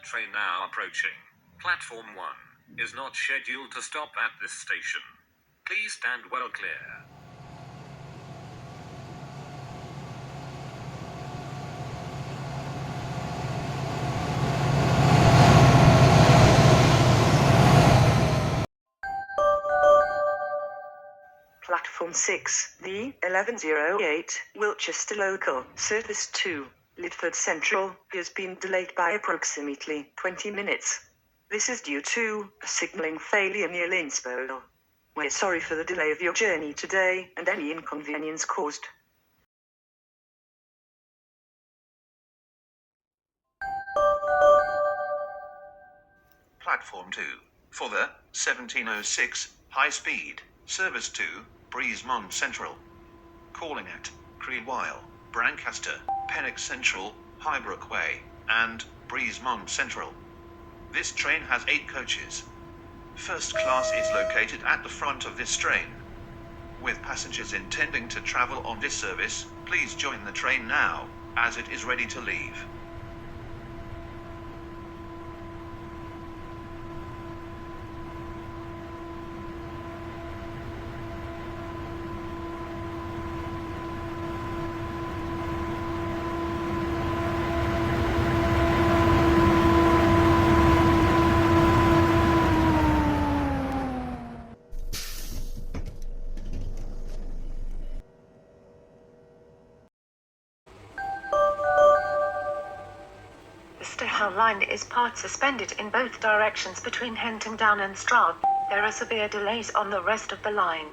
train now approaching. Platform 1 is not scheduled to stop at this station. Please stand well clear. Platform 6, the 1108 Wilchester Local Service to Lidford Central has been delayed by approximately 20 minutes. This is due to a signalling failure near Linsborough. We're sorry for the delay of your journey today and any inconvenience caused. Platform 2, for the 1706 high-speed service to Breesemont Central. Calling at Creedwile, Brancaster, Pennock Central, Highbrook Way, and Breesemont Central. This train has 8 coaches. First class is located at the front of this train. With passengers intending to travel on this service, please join the train now, as it is ready to leave. The Stohal line is part suspended in both directions between Henton Down and Stroud. There are severe delays on the rest of the line.